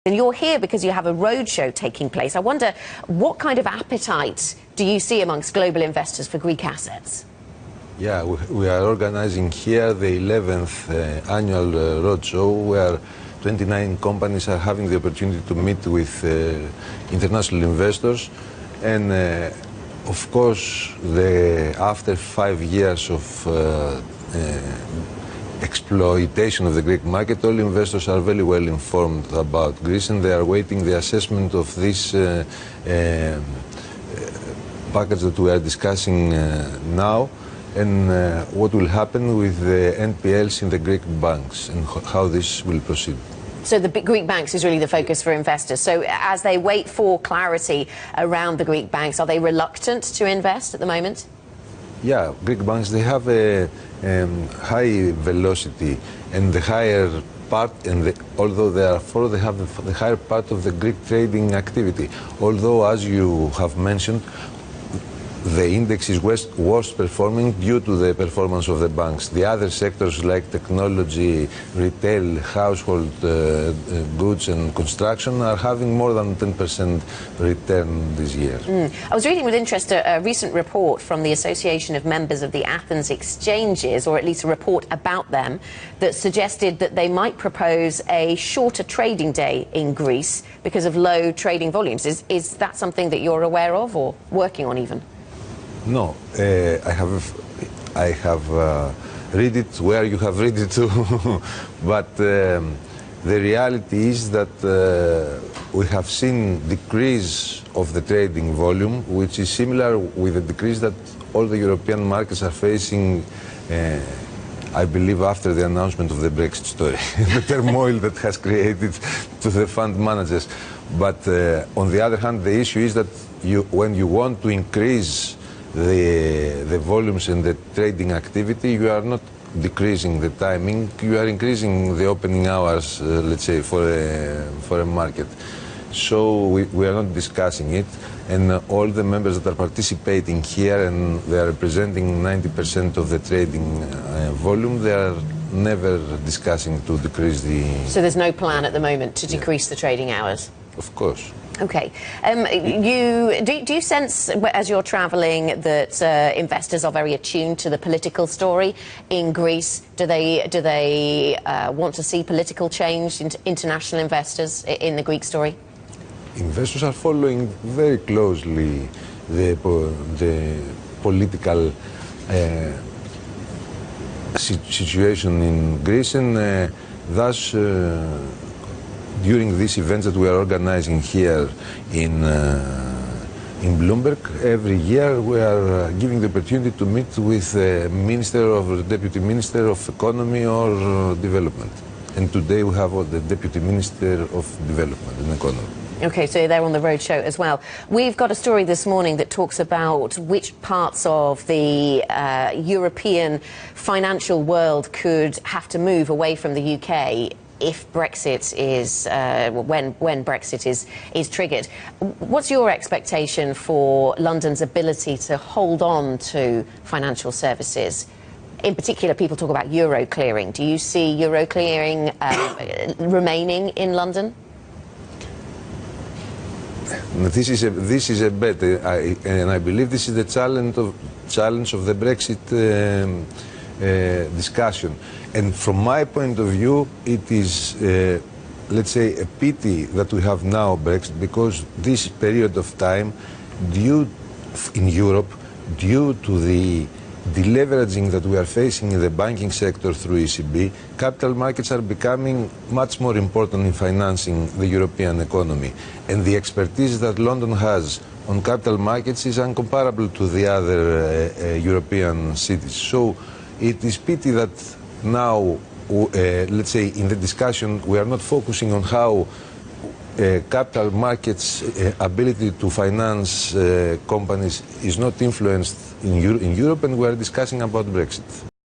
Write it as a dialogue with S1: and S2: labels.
S1: And you're here because you have a roadshow taking place. I wonder, what kind of appetite do you see amongst global investors for Greek assets?
S2: Yeah, we are organizing here the 11th annual roadshow, where 29 companies are having the opportunity to meet with international investors. And of course, after 5 years of exploitation of the Greek market, all investors are very well informed about Greece, and they are waiting the assessment of this package that we are discussing now, and what will happen with the NPLs in the Greek banks and how this will proceed.
S1: So the Greek banks is really the focus for investors. So as they wait for clarity around the Greek banks, are they reluctant to invest at the moment?
S2: Yeah, Greek banks, they have a high velocity, and the higher part, and although therefore they have the higher part of the Greek trading activity. Although, as you have mentioned, the index is worst performing due to the performance of the banks. The other sectors like technology, retail, household goods and construction are having more than 10% return this year.
S1: I was reading with interest a recent report from the Association of Members of the Athens Exchanges, or at least a report about them, that suggested that they might propose a shorter trading day in Greece because of low trading volumes. Is that something that you're aware of or working on even?
S2: No, I have read it where you have read it too, but the reality is that we have seen decrease of the trading volume, which is similar with the decrease that all the European markets are facing, I believe, after the announcement of the Brexit story, the turmoil that has created to the fund managers. But on the other hand, the issue is that when you want to increase the volumes in the trading activity, you are not decreasing the timing, you are increasing the opening hours, let's say, for a market. So we are not discussing it, and all the members that are participating here, and they are representing 90% of the trading volume, they are never discussing to decrease the...
S1: So there's no plan at the moment to decrease the trading hours?
S2: Of course.
S1: Okay. Do you sense, as you're travelling, that investors are very attuned to the political story in Greece? Do they want to see political change in international investors in the Greek story?
S2: Investors are following very closely the political situation in Greece, and thus during these events that we are organizing here in Bloomberg, every year we are giving the opportunity to meet with the Minister or Deputy Minister of Economy or Development. And today we have the Deputy Minister of Development and Economy.
S1: Okay, so they're on the roadshow as well. We've got a story this morning that talks about which parts of the European financial world could have to move away from the UK if Brexit is, when Brexit is triggered. What's your expectation for London's ability to hold on to financial services? In particular, people talk about euro clearing. Do you see euro clearing remaining in London?
S2: This is a bet, and I believe this is the challenge of the Brexit discussion. And from my point of view, it is, let's say, a pity that we have now Brexit, because this period of time, in Europe, due to the deleveraging that we are facing in the banking sector through ECB, capital markets are becoming much more important in financing the European economy. And the expertise that London has on capital markets is incomparable to the other European cities. So it is pity that now, let's say, in the discussion, we are not focusing on how capital markets' ability to finance companies is not influenced in Europe, and we are discussing about Brexit.